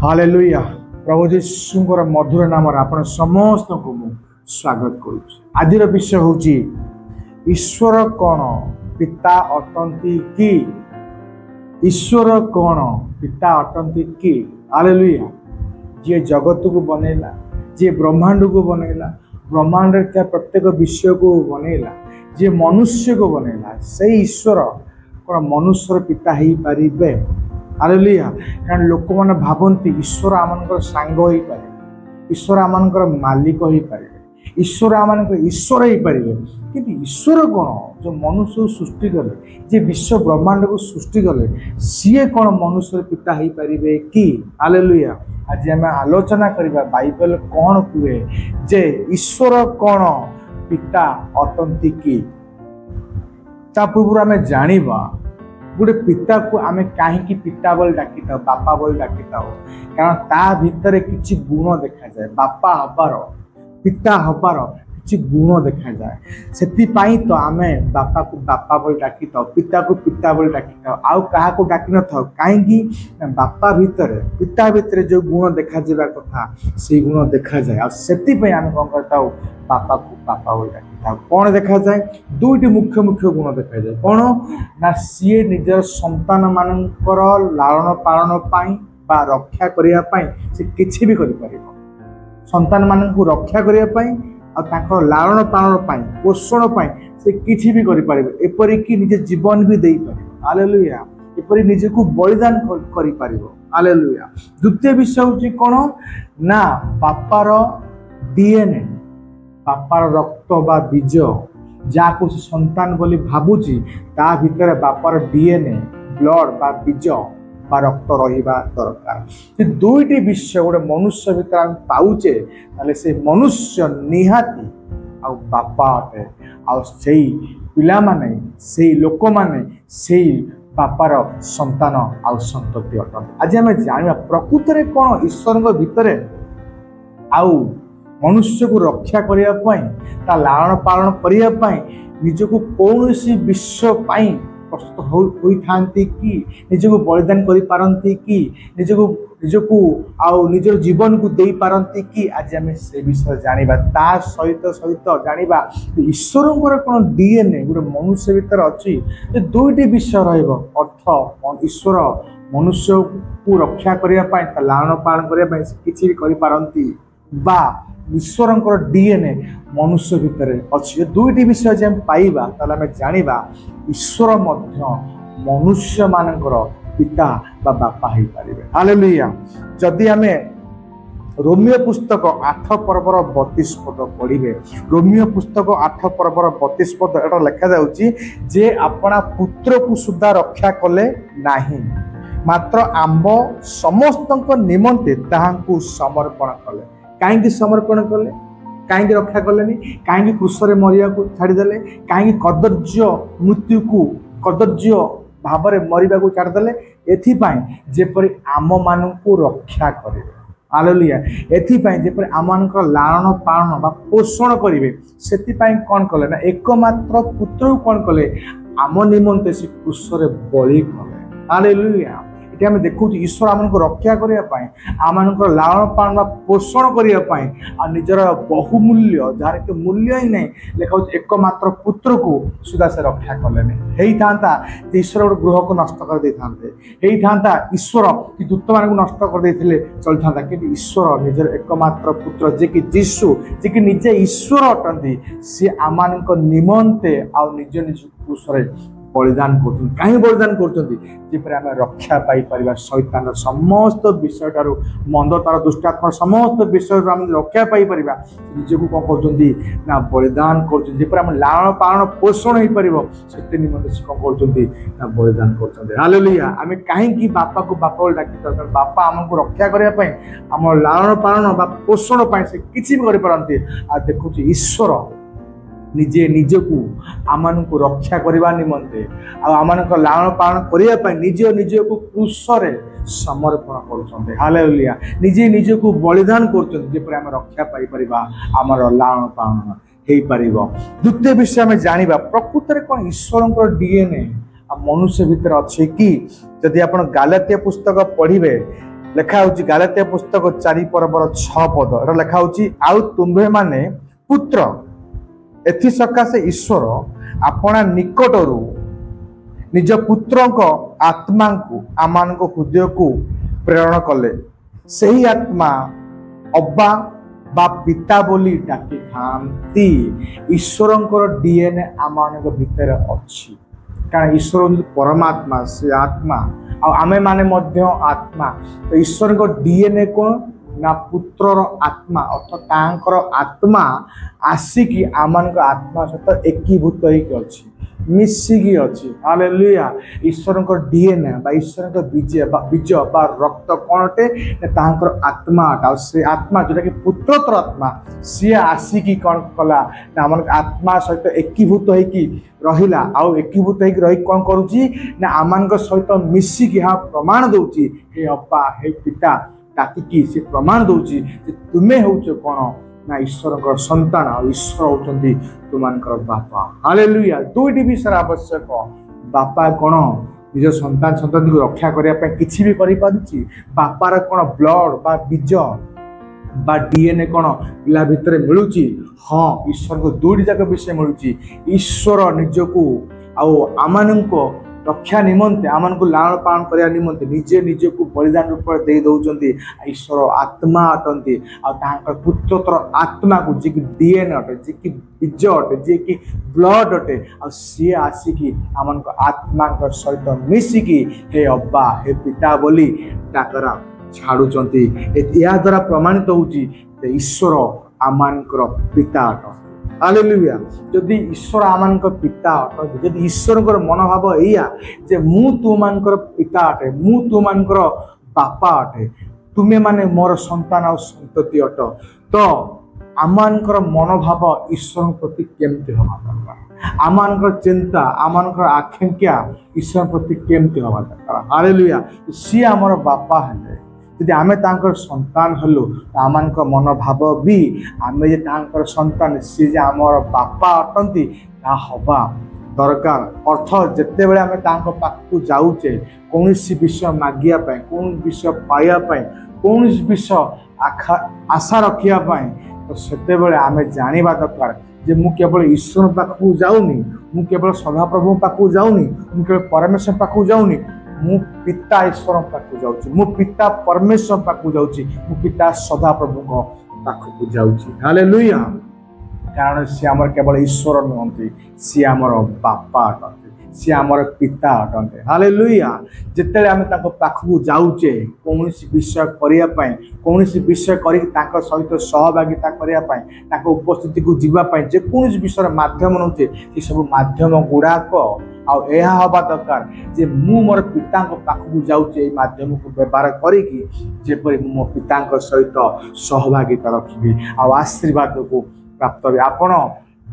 Hallelujah. प्रभु जीशुଙ୍କର मधुर नाम आपण समस्त को मु स्वागत करूँ। आज विषय हूँ ईश्वर कौन पिता अटंती कि? ईश्वर कौन पिता अटंती कि? हालेलुया। जी जगत को बनैला, जी ब्रह्मांड को बनैला, ब्रह्मांड क्या प्रत्येक विषय को बनैला, जी मनुष्य को बनैला, से ईश्वर कौन मनुष्यर पिता हो पारे? हालेलुया। कारण लोक मैंने भावती ईश्वर आमनकर सांग हो पारे, ईश्वर आमनकर मालिक हो पारे, ईश्वर आमनकर ईश्वर हो पारे। कि ईश्वर कौन जो मनुष्य को सृष्टि कले, जे विश्व ब्रह्मांड को सृष्टि कले, सीए कौन मनुष्य पिता हो पारे कि? हालेलुया। आज आम आलोचना करबा बाइबल कौन कहे जे ईश्वर कौन पिता अटंती कि? ता पूर्व आम जानिबा गोटे पिता को आम कहीं पिता बोल डाकी था, बापा बोल डाकी था, कारण ता भितर किसी गुण देखा जाए, बापा हबार पिता हबार किसी गुण देखा जाए। से तो आम बापा को बापा बोल डाकी था, पिता को पिता बोल डाकी था, आउ क्या डाकी न था कहीं बापा भितर पिता भितर जो गुण देखा जावा कथा से गुण देखा जाए। से आम कौन करता बापा को बापा बोल डाकी था। कौन देखा जाए? दुईटी मुख्य मुख्य गुण देखा जाए। कौन ना सीए निजर संतान मानकर लालन पालन पाई बा रक्षा करिया पाई से किछि भी करि परिबो। संतान मानकु रक्षा करिया पाई आ ताकर लालन पालन पाई पोषण पाई से किछि भी करि परिबो। एपरि कि निजे जीवन भी देई परिबो। हालेलुया। एपरि निजे को बलिदान करि परिबो। हालेलुया। द्वितीय विषय होछि कोन ना बापार डीएनए, बापार रक्त बा बीज जाको संतान बोली भावुची ता भितर बापार डीएनए ब्लड बा बीज बा रक्त रहिबा दरकार। से दुईटी विषय गोटे मनुष्य भितर हम पाउचे ताले से मनुष्य निहाती आ बापा अटे। आ सेई पिला माने सेई लोक माने सेई बापार संतान आ संतति अटन। आज हम जानिबा प्रकृति रे कोन ईश्वर भितर आउ मनुष्य को रक्षा करिया पाई ता लालन पालन करिया पाई निजको कौन सी विश्व पाई प्रस्तुत होई थांती कि निजको बलिदान करि पारंती कि निजको आउ निजर जीवन को देई पारंती कि? आज हम से विषय जानिबा ता सहित जानिबा ईश्वरଙ୍କର कोन डीएनए गोटे मनुष्य भीतर अछि। जे दुईटी विषय रहइबो अर्थ ईश्वर मनुष्य को रक्षा करिया पाई ता लालन पालन करिया पाई किछि भी करि पारंती बा ईश्वर डीएनए मनुष्य भितर अच्छी। दुईटी विषय जे पाइबा ताले आम जानिबा ईश्वर मध्य मनुष्य मानकर पिता बा बापा हो पारे। हालेलुया। जदि आम रोमियो पुस्तक 8 पर्वर 32 पद पढ़े, रोमियो पुस्तक 8 पर्वर 32 पद एटा लिखा जाउची जे अपना पुत्र को सुद्धा रक्षा कले नाही, मात्र आम्ब समस्त निमंते ताहांकु समर्पण कले। कहीं समर्पण कले, कहीं रक्षा कले, कहीं क्रूसरे मरिया को छाड़देले, कहीं कदर्य मृत्यु को कदर्य भाव में मरिबा को छाड़देले, एथिपाई जेपरि आम मानकु रक्षा करे। हालेलुया। एथिपाई जेपरि आम मानकर लालन पालन बा पोषण करिवे सेथिपाई कोन कले ना एकमात्र पुत्र को कोन कले आम निमंते से क्रूसरे बलि कले। हालेलुया। आम देखु ईश्वर आम रक्षा करने आम लालन पालन पोषण करने निजर बहुमूल्य जार के मूल्य ही नहीं लिखा एकमात्र पुत्र को सुधा से रक्षा कले था। ईश्वर गोटे गृह को नष्ट कर दे था, ईश्वर कि दूत मान नष्ट कर दे चलता था, कि ईश्वर निजर एकमात्र पुत्र जे कि जीशु जे कि निजे ईश्वर अटंती सी आम निमंते आ निज निज क्रूसरे बलिदान कर। कहीं बलिदान कर रक्षा पाई परिबा शैतान समस्त विषय ठारू मंदतार दुष्टात्मा समस्त विषय रक्षा पाई परिबा निजको कौन कर ना बलिदान कर लालन पालन पोषण हो पार से निमंते से कौन कर बलिदान कर। हालेलुया। आम कहीं बापा को बापा डाकी बापा आमको रक्षा करने आम लालन पालन बा पोषण से किसी भी करते। आ देखु ईश्वर निजे निजको आम रक्षा करने निमंते आम लालन पालन करने निज निज को क्रूसरे समर्पण कर। हालेलुया। निजे निज को बलिदान कर आम रक्षा पाई परिबा आमर लालन पालन हो पार। द्वितीय विषय आम जानिबा प्रकृति में कौन ईश्वर डीएनए मनुष्य भितर अच्छे कि? जदि आप गालातिया पुस्तक पढ़िबे ଲେଖା ହେଉଛି ଗାଲାତିଆ ପୁସ୍ତକ 4 ପର୍ବର 6 ପଦ। ଏଟା ଲେଖା ହେଉଛି ଆଉ ତୁମ୍ଭେମାନେ ପୁତ୍ର ଏଥି ସକାଶେ ଈଶ୍ୱର ଆପଣା ନିକଟରୁ ନିଜ ପୁତ୍ରଙ୍କ ଆତ୍ମାଙ୍କୁ ଆମମାନଙ୍କ ହୃଦୟକୁ ପ୍ରେରଣ କଲେ। ସେହି ଆତ୍ମା ଅବା ବା ପିତା ବୋଲି ଡାକିଥାନ୍ତି। ଈଶ୍ୱରଙ୍କର DNA ଆମମାନଙ୍କ ଭିତରେ ଅଛି, କାରଣ ଈଶ୍ୱର ହେଉଛନ୍ତି ପରମାତ୍ମା, ସେ ଆତ୍ମା, ଆଉ ଆମେମାନେ ମଧ୍ୟ ଆତ୍ମା। ତ ଈଶ୍ୱରଙ୍କ DNA କ'ଣ ନା ପୁତ୍ରର ଆତ୍ମା, ଅର୍ଥାତ୍ ତାଙ୍କର ଆତ୍ମା ଆସିକି ଆମମାନଙ୍କ ଆତ୍ମା ସହିତ ଏକୀଭୂତ ହେଇକି ଅଛି, ମିଶିକି ଅଛି। ହାଲେଲୁୟା। ଈଶ୍ୱରଙ୍କ DNA ବା ଈଶ୍ୱରଙ୍କ ବୀଜ ବା ରକ୍ତ କ'ଣ ଅଟେ ନା ତାଙ୍କର ଆତ୍ମା ଅଟେ। ଆଉ ସେ ଆତ୍ମା ଯେଉଁଟାକି ପୁତ୍ରର ଆତ୍ମା, ସିଏ ଆସିକି କ'ଣ କଲା ନା ଆମର ଆତ୍ମା ସହିତ ଏକୀଭୂତ ହେଇକି ରହିଲା। ଆଉ ଏକୀଭୂତ ହେଇକି ରହି କ'ଣ କରୁଛି ନା ଆମମାନଙ୍କ ସହିତ ମିଶିକି ଏହା ପ୍ରମାଣ ଦେଉଛି, ହେ ଅପା ହେ ପିତା ଡାକିକି ସେ ପ୍ରମାଣ ଦେଉଛି ଯେ ତୁମେ ହେଉଛ କ'ଣ ନା ଈଶ୍ୱରଙ୍କର ସନ୍ତାନ, ଆଉ ଈଶ୍ୱର ହେଉଛନ୍ତି ତୁମମାନଙ୍କର ବାପା। ହାଲେଲୁୟା। ଦୁଇଟି ବିଷୟ ଆବଶ୍ୟକ। ବାପା କ'ଣ ନିଜ ସନ୍ତାନକୁ ରକ୍ଷା କରିବା ପାଇଁ କିଛି ବି କରିପାରୁଛି? ବାପାର କ'ଣ ବ୍ଲଡ୍ ବା ବୀଜ ବା DNA କ'ଣ ପିଲା ଭିତରେ ମିଳୁଛି? ହଁ, ଈଶ୍ୱରଙ୍କୁ ଦୁଇଟି ଯାକ ବିଷୟ ମିଳୁଛି। ଈଶ୍ୱର ନିଜକୁ ଆଉ ଆମମାନଙ୍କ ରକ୍ଷା ନିମନ୍ତେ, ଆମମାନଙ୍କୁ ଲାଳନ ପାଳନ କରିବା ନିମନ୍ତେ ନିଜକୁ ବଳିଦାନ ରୂପରେ ଦେଇ ଦେଉଛନ୍ତି। ଈଶ୍ୱର ଆତ୍ମା ଅଟନ୍ତି, ଆଉ ତାଙ୍କର ପୁତ୍ରର ଆତ୍ମାକୁ ଯିଏକି DNA ଅଟେ, ଯିଏକି ବୀଜ ଅଟେ, ଯିଏକି ବ୍ଲଡ୍ ଅଟେ, ଆଉ ସିଏ ଆସିକି ଆମମାନଙ୍କ ଆତ୍ମାଙ୍କ ସହିତ ମିଶିକି ହେ ଅବା ହେ ପିତା ବୋଲି ଡାକରା ଛାଡୁଛନ୍ତି। ଏହା ଦ୍ୱାରା ପ୍ରମାଣିତ ହେଉଛି ଯେ ଈଶ୍ୱର ଆମମାନଙ୍କର ପିତା ଅଟନ୍ତି। ହାଲେଲୁୟା। ଯଦି ଈଶ୍ୱର ଆମମାନଙ୍କ ପିତା ଅଟନ୍ତି, ଯଦି ଈଶ୍ୱରଙ୍କର ମନୋଭାବ ଏଇଆ ଯେ ମୁଁ ତୁମମାନଙ୍କର ପିତା ଅଟେ, ମୁଁ ତୁମମାନଙ୍କର ବାପା ଅଟେ, ତୁମେମାନେ ମୋର ସନ୍ତାନ ଆଉ ସନ୍ତତି ଅଟ, ତ ଆମମାନଙ୍କର ମନୋଭାବ ଈଶ୍ୱରଙ୍କ ପ୍ରତି କେମିତି ହେବା ଦରକାର? ଆମମାନଙ୍କର ଚିନ୍ତା, ଆମମାନଙ୍କର ଆକାଂକ୍ଷା ଈଶ୍ୱର ପ୍ରତି କେମିତି ହେବା ଦରକାର? ହାଲେଲୁୟା। ସିଏ ଆମର ବାପା ହେଲେ, ଯଦି ଆମେ ତାଙ୍କର ସନ୍ତାନ ହେଲୁ, ଆମମାନଙ୍କ ମନୋଭାବ ବି ଆମେ ଯେ ତାଙ୍କର ସନ୍ତାନ, ସିଏ ଯେ ଆମର ବାପା ଅଟନ୍ତି ତାହା ହେବା ଦରକାର। ଅର୍ଥ ଯେତେବେଳେ ଆମେ ତାଙ୍କ ପାଖକୁ ଯାଉଛେ କୌଣସି ବିଷୟ ମାଗିବା ପାଇଁ, କୌଣସି ବିଷୟ ପାଇବା ପାଇଁ, କୌଣସି ବିଷୟ ଆଶା ରଖିବା ପାଇଁ, ତ ସେତେବେଳେ ଆମେ ଜାଣିବା ଦରକାର ଯେ ମୁଁ କେବଳ ଈଶ୍ୱରଙ୍କ ପାଖକୁ ଯାଉନି, ମୁଁ କେବଳ ସଦାପ୍ରଭୁଙ୍କ ପାଖକୁ ଯାଉନି, ମୁଁ କେବଳ ପରମେଶ୍ୱର ପାଖକୁ ଯାଉନି, ମୁଁ ପିତା ଈଶ୍ୱରଙ୍କ ପାଖକୁ ଯାଉଛି, ମୁଁ ପିତା ପରମେଶ୍ୱର ପାଖକୁ ଯାଉଛି, ମୁଁ ପିତା ସଦାପ୍ରଭୁଙ୍କ ପାଖକୁ ଯାଉଛି। ହାଲେଲୁୟା। କାରଣ ସିଏ ଆମର କେବଳ ଈଶ୍ୱର ନୁହନ୍ତି, ସିଏ ଆମର ବାପା ଅଟନ୍ତି, ସିଏ ଆମର ପିତା ଅଟନ୍ତି। ହାଲେଲୁୟା। ଯେତେବେଳେ ଆମେ ତାଙ୍କ ପାଖକୁ ଯାଉଛେ କୌଣସି ବିଷୟ କରିବା ପାଇଁ, କୌଣସି ବିଷୟ କରିକି ତାଙ୍କ ସହିତ ସହଭାଗିତା କରିବା ପାଇଁ, ତାଙ୍କ ଉପସ୍ଥିତିକୁ ଯିବା ପାଇଁ ଯେକୌଣସି ବିଷୟର ମାଧ୍ୟମ ନେଉଛେ, ସେସବୁ ମାଧ୍ୟମ ଗୁଡ଼ାକ ଆଉ ଏହା ହେବା ଦରକାର ଯେ ମୁଁ ମୋର ପିତାଙ୍କ ପାଖକୁ ଯାଉଛି ଏଇ ମାଧ୍ୟମକୁ ବ୍ୟବହାର କରିକି, ଯେପରି ମୁଁ ମୋ ପିତାଙ୍କ ସହିତ ସହଭାଗିତା ରଖିବି ଆଉ ଆଶୀର୍ବାଦକୁ ପ୍ରାପ୍ତ ହେବି। ଆପଣ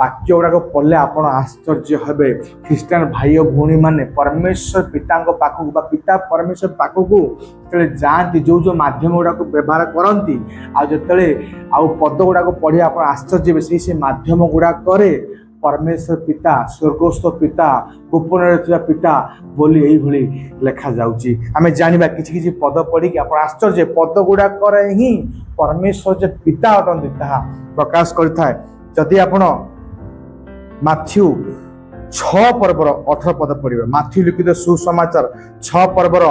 ବାକ୍ୟ ଗୁଡ଼ାକ ପଢ଼ିଲେ ଆପଣ ଆଶ୍ଚର୍ଯ୍ୟ ହେବେ। ଖ୍ରୀଷ୍ଟିଆନ ଭାଇ ଓ ଭଉଣୀମାନେ ପରମେଶ୍ୱର ପିତାଙ୍କ ପାଖକୁ ବା ପିତା ପରମେଶ୍ୱର ପାଖକୁ ଯେତେବେଳେ ଯାଆନ୍ତି, ଯେଉଁ ମାଧ୍ୟମ ଗୁଡ଼ାକୁ ବ୍ୟବହାର କରନ୍ତି, ଆଉ ଯେତେବେଳେ ଆଉ ପଦ ଗୁଡ଼ାକ ପଢ଼ି ଆପଣ ଆଶ୍ଚର୍ଯ୍ୟ ହେବେ। ସେ ମାଧ୍ୟମ ଗୁଡ଼ାକରେ ପରମେଶ୍ୱର ପିତା, ସ୍ୱର୍ଗସ୍ଥ ପିତା, ଗୋପନରେ ଥିବା ପିତା ବୋଲି ଏଇଭଳି ଲେଖାଯାଉଛି। ଆମେ ଜାଣିବା କିଛି କିଛି ପଦ ପଢ଼ିକି ଆପଣ ଆଶ୍ଚର୍ଯ୍ୟ, ପଦ ଗୁଡ଼ାକରେ ହିଁ ପରମେଶ୍ୱର ଯେ ପିତା ଅଟନ୍ତି ତାହା ପ୍ରକାଶ କରିଥାଏ। ଯଦି ଆପଣ ମାଥ୍ୟୁ 6 ପର୍ବର 18 ପଦ ପଢ଼ିବେ, ମାଥ୍ୟୁ ଲିଖିତ ସୁସମାଚାର 6 ପର୍ବର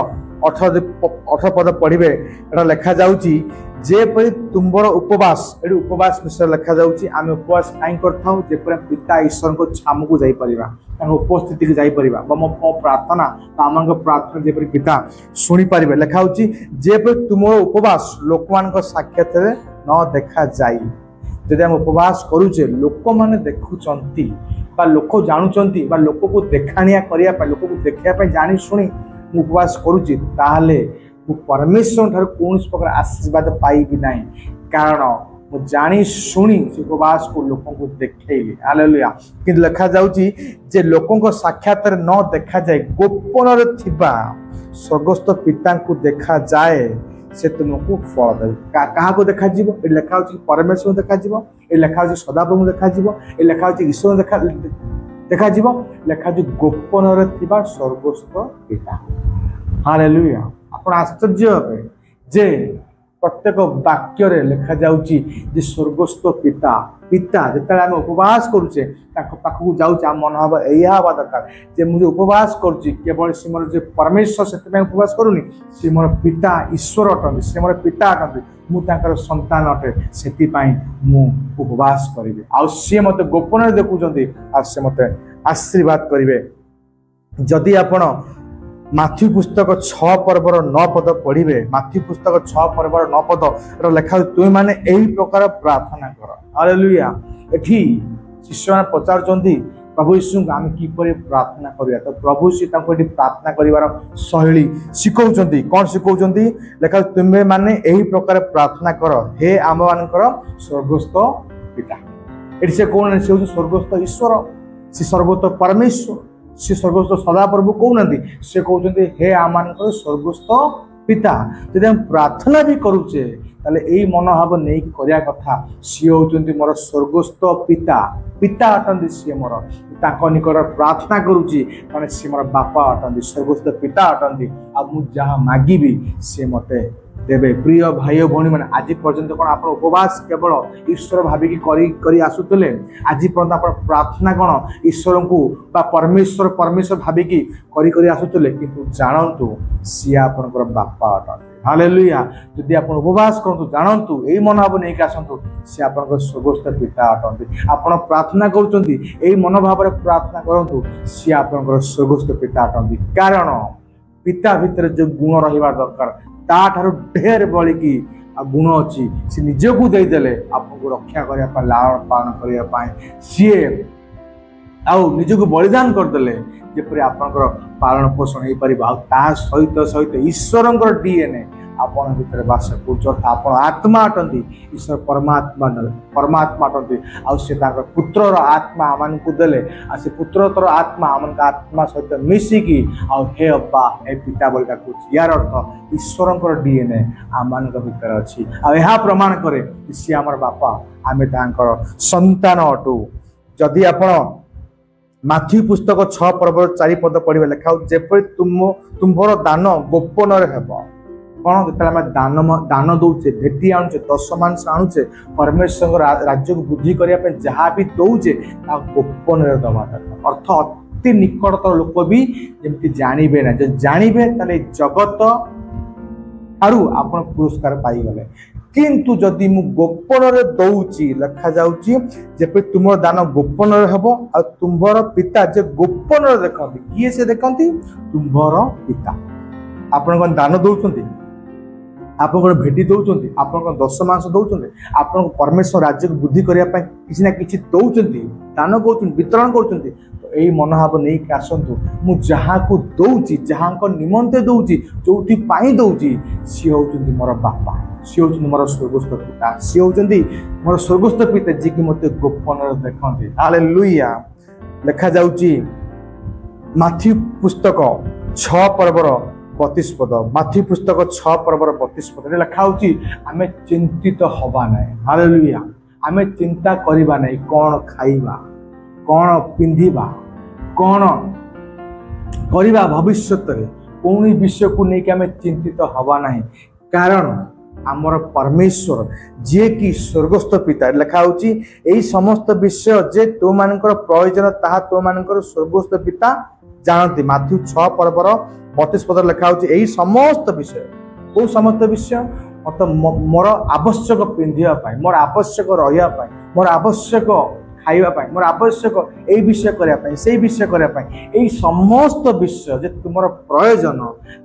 18 ପଦ ପଢ଼ିବେ, ଏଟା ଲେଖାଯାଉଛି ଯେପରି ତୁମର ଉପବାସ, ଏଠି ଉପବାସ ବିଷୟରେ ଲେଖାଯାଉଛି। ଆମେ ଉପବାସ କାହିଁ କରିଥାଉ? ଯେପରି ପିତା ଈଶ୍ୱରଙ୍କ ଛାମୁକୁ ଯାଇପାରିବା, ତାଙ୍କ ଉପସ୍ଥିତିକୁ ଯାଇପାରିବା, ବା ମୋ ପ୍ରାର୍ଥନା ବା ଆମଙ୍କ ପ୍ରାର୍ଥନା ଯେପରି ପିତା ଶୁଣିପାରିବେ। ଲେଖାଯାଉଛି ଯେପରି ତୁମର ଉପବାସ ଲୋକମାନଙ୍କ ସାକ୍ଷାତରେ ନ ଦେଖାଯାଇ। ଯଦି ଆମେ ଉପବାସ କରୁଛେ, ଲୋକମାନେ ଦେଖୁଛନ୍ତି ବା ଲୋକ ଜାଣୁଛନ୍ତି ବା ଲୋକକୁ ଦେଖାଣିଆ କରିବା ପାଇଁ, ଲୋକକୁ ଦେଖିବା ପାଇଁ ଜାଣି ଶୁଣି ମୁଁ ଉପବାସ କରୁଛି, ତାହେଲେ ମୁଁ ପରମେଶ୍ୱର ଠାରୁ କୌଣସି ପ୍ରକାର ଆଶୀର୍ବାଦ ପାଇବି ନାହିଁ। କାରଣ ମୁଁ ଜାଣି ଶୁଣି ସେ ଉପବାସକୁ ଲୋକଙ୍କୁ ଦେଖେଇଲି। ହାଲେଲୁୟା। କିନ୍ତୁ ଲେଖାଯାଉଛି ଯେ ଲୋକଙ୍କ ସାକ୍ଷାତରେ ନ ଦେଖାଯାଏ, ଗୋପନରେ ଥିବା ସ୍ୱର୍ଗସ୍ଥ ପିତାଙ୍କୁ ଦେଖାଯାଏ, ସେ ତୁମକୁ ଫଳ ଦେବେ। କାହାକୁ ଦେଖାଯିବ? ଏ ଲେଖା ହେଉଛି ପରମେଶ୍ୱର ଦେଖାଯିବ, ଏ ଲେଖା ହେଉଛି ସଦାପ୍ରଭୁ ଦେଖାଯିବ, ଏ ଲେଖା ହେଉଛି ଈଶ୍ୱର ଦେଖାଯିବ, ଲେଖା ହେଉଛି ଗୋପନରେ ଥିବା ସ୍ୱର୍ଗସ୍ଥ ପିତା। ହାଲେଲୁୟା। ଆପଣ ଆଶ୍ଚର୍ଯ୍ୟ ହେବେ जे प्रत्येक वाक्य लिखा जाउची जे स्वर्गस्थ पिता पिता जिते आम उपवास करुचे पाखक जाऊे आम मन हम यह हवा दरकार जे मुझे उपवास करुच्ची केवल सी मोर जो परमेश्वर से उपवास करूनी सी मोर पिता ईश्वर अटंती सी मोर पिता अटंती मुझे संतान अटे से मु उपवास करी आ सी मत गोपन देखुं आ सी मत आशीर्वाद करेंगे जदि आपण माथ्यू पुस्तक 6 पर्वर 9 पद पढ़े माथ्यू पुस्तक 6 पर्वर 9 पद लेखा तुम मैंने यही प्रकार प्रार्थना कर हालेलुया एठी शिष्य मैंने पचारुंट प्रभु यीशु आम किपर प्रार्थना करिया तो प्रभु श्री प्रार्थना करिवार शैली शिखौचंती कौन शिखौचंती लेखा तुम्हें माने यही प्रकार प्रार्थना कर हे आम मानकर स्वर्गस्थ पिता एठी से कौन से स्वर्गस्थ ईश्वर से स्वर्गस्थ परमेश्वर से स्वर्गस्थ सदाप्रभु कहते से कहते हे आम स्वर्गस्थ पिता जब हम प्रार्थना भी करुचे ताले यही मनोभाव नहीं करिया कथा सी होती मोर स्वर्गस्थ पिता पिता अटंती सी मोर निकट प्रार्थना करुच्ची कारण सी मोर बापा अटंती स्वर्गस्थ पिता अटंती आ मु जहाँ मागिबी से मते देवे प्रिय भाई भौणी मैंने आज पर्यंत कौन आप उपवास केवल ईश्वर भाविकी करी आसुले आज पर्यंत आप प्रार्थना कौन ईश्वर को परमेश्वर परमेश्वर भाविकी करी आसुले किंतु जानतु सी आपनकर बापा अटंती हालेलुया जदि आप उपवास करूँ जानतु यही मनोभाव नहीं आसतु सी आपनकर स्वर्गस्थ पिता अटंती आपण प्रार्थना करुँच मनोभाव प्रार्थना करूँ सी आपनकर स्वर्गस्थ पिता अटंती कारण पिता भितर जो गुण रहा दरकार ताठार ढेर बड़ी गुण अच्छी सी निजकू देदेले आपको रक्षा करने लालन पालन करने सी निजक बलिदान करदे जपरी आपंकर पालन पोषण हो पार सहित सहित ईश्वर डीएनए आपण भीतर बास कर आत्मा अटंती ईश्वर परमात्मा परमात्मा अटंती आउ पुत्र आत्मा आम को देले आ से पुत्र तर आत्मा आम आत्मा सहित मिसिकी हे अब्बा हे पिता बोल यार अर्थ ईश्वर डीएनए आम भीतर अच्छी आ प्रमाण करे सी आम बापा आम संतान अटू जदि आपण माथ्यू पुस्तक 6 पर्व 4 पद पढ़े लिखा जेपरी तुम्हार दान गोपन कौन जो दान दान दौचे भेटी आणुचे दशमांश आणुचे परमेश्वर राज्य को वृद्धि करने जहाँ भी दौचे गोपन दवा दरकार अर्थ अति निकटतर लोक भी जमी जानवे ना जो जानवे जगत ठारू आप पुरस्कार पाईगले किंतु जदि मु गोपन दौची लिखा जापे तुम दान गोपन हम आ तुम्हार पिता जे गोपन देखती किए से देखती तुम्हार पिता आपण दान दौरान आप भेटी दौरान आप दशमांश दौरान आप परमेश्वर राज्य को वृद्धि करने किसी ना कि दौरान दान कर वितरण कर तो यही मनोभाव नहीं आसतु मु जहाँ को दौची जहाँ निमंते दौची जो दौची सी होती मोर बापा सी होती मोर स्वर्गस्थ पिता सी होती मोर स्वर्गस्थ पिता जी की मत गोपन देखते हालेलुया लिखा जाउची माथ्यू पुस्तक 6 पर्वर 32 पद माथ्यू पुस्तक 6 पर्वर 32 पद लिखा आम चिंतित हवा ना हालेलुया आम चिंता करवा ना कौन खाइबा कौन पिंधिबा कौन करवा भविष्य कौन विषय को लेकिन आम चिंतित हवा ना कारण आमर परमेश्वर जे कि स्वर्गस्थ पिता लिखा यही समस्त विषय जे तो मानकर प्रयोजन ताहा तो मानकर स्वर्गस्थ पिता जानती माथ्यू 6 पर्वर 32 पद लिखा यही समस्त विषय कौ समस्त विषय मतलब मोर आवश्यक पिंधा मोर आवश्यक रहा मोर आवश्यक खाइबा मोर आवश्यक यही विषय करने से विषय करने यही समस्त विषय जे तुम प्रयोजन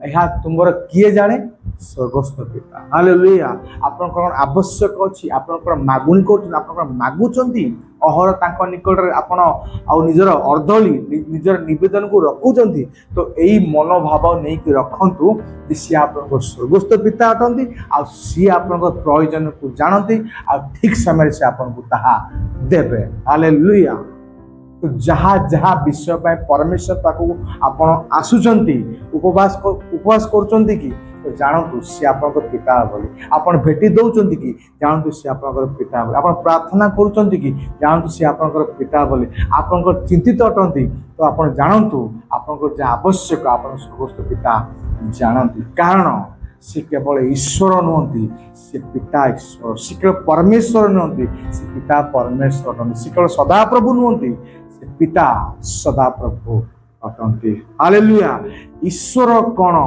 यह तुम किए जाने स्वर्गस्थ पिता हालेलुया आपन आवश्यक अच्छी आपन मागुणी कर मागुचंती अहर तांको निकट आपण आउ निजर अर्धली निजर निवेदन को रखुचंती तो यही मनोभाव नहीं कि रखंतु सी आप स्वर्गस्थ पिता अटंती आ सी आप प्रयोजन को जानती आ ठीक समय से आपन को ताहा देबे हालेलुया तो जहाँ जहाँ विषय परमेश्वर पाखक आपण आसुचंती उपवास करुचंती कि तो जानतु सी आप पिता बोली आपन भेटी दौरान कि जानतु सी आप पिता बोली आप प्रार्थना करुँच कि जानतु सी आप पिता बोली आप चिंतित अटंती तो आप जानतु आप आवश्यक आप स्वर्गस्थ पिता जानती कारण से केवल ईश्वर नुहति से पिता ईश्वर से केवल परमेश्वर नुहति से पिता परमेश्वर नुहति से केवल सदाप्रभु नुहति से पिता सदाप्रभु अटंती हालेलुया ईश्वर कौन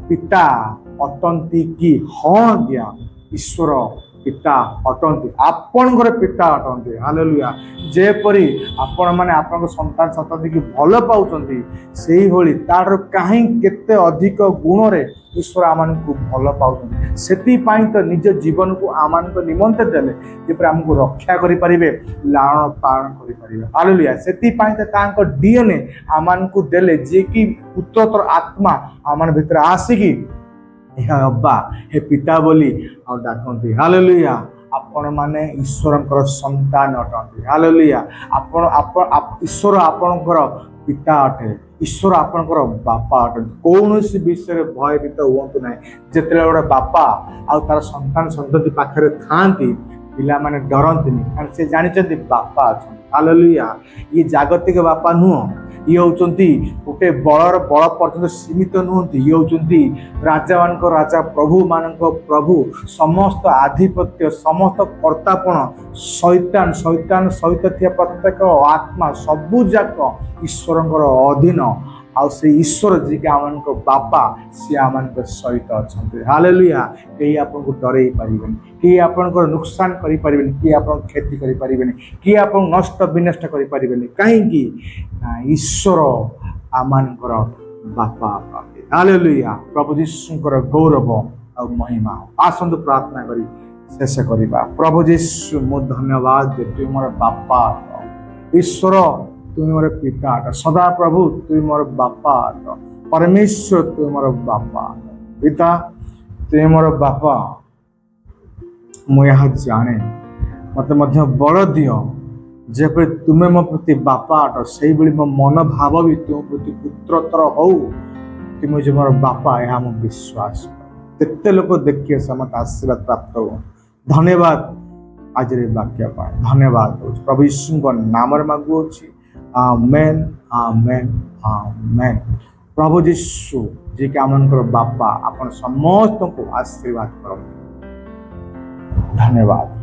पिता अटंती कि हाँ दिया ईश्वर पिता अटंती आपणकर पिता अटंती हालेलुया जेपरी आपण माने आपन संतान संतति की भल पाउचंती सेही भली तार काहे केते अधिक गुण रे ईश्वर आमान को भल पाउचंती सेति पाई तो निज जीवन को आमान को निमंत्रण देले जेपर हमको रक्षा करि परिबे लालन पालन करि परिबे हालेलुया सेति पाई तो तांको डीएनए आमान को देले जे कि पुत्रतर आत्मा आमान भीतर आसीकी अब्बा हे पिता बोली आ डाकती हालेलुया आपण माने ईश्वरंकर संतान अटंती हालेलुया आपण ईश्वर आपणकर पिता अटे ईश्वर आपणकर बापा अटंती कौनसी विषय भयभीत हुअतु ना जेतेले गोटे बापा आ तार संतान संतति पाखरे थांती पिला माने डरंतिनी कारण से जानिचंती बापा अछन हालेलुया ये जागतिक बापा नुह ये होचंती गोटे बलर बल पर्यंत सीमित नुहति ये होचंती राजा मानक राजा प्रभु मानक प्रभु समस्त आधिपत्य समस्त कर्तापण शैतान शैतान सहित थिया प्रत्येक आत्मा सबु जाक ईश्वरंकर अधीन आ से ईश्वर जी के आमनक बापा सी आमनक सहित अछंती हालेलुया केही आपन को डरै परिबेन कि आपन को नुकसान करि परिबेन कि आपन क्षति करि परिबेन कि आपन नष्ट विनष्ट करि परिबेन काहे कि ईश्वर आमनकर बापा हालेलुया प्रभु यीशुकर गौरव और महिमा आसंत प्रार्थना करी शेष करिबा प्रभु यीशु मो धन्यवाद दे तू मोर बापा ईश्वर तुम मोर पिता अट सदा प्रभु तुम मोर बापा अट परमेश्वर तुम मोर बापा पिता तुम मोर बापा मुझे जाने मत मध्य बल दियो जेपरि तुम्हें मो प्रति बापा अट से मो मन भाव भी तुम प्रति पुत्रतर हो तुम जो मोर बापा यह मो विश्वास केते लोक देखिए समत आशीर्वाद प्राप्त हो धन्यवाद आज वाक्य पाए धन्यवाद प्रभु यीशु नाम मागु आमेन आमेन आमेन प्रभु यीशु जी के आमनकर बापा आपण समस्त को आशीर्वाद करो धन्यवाद।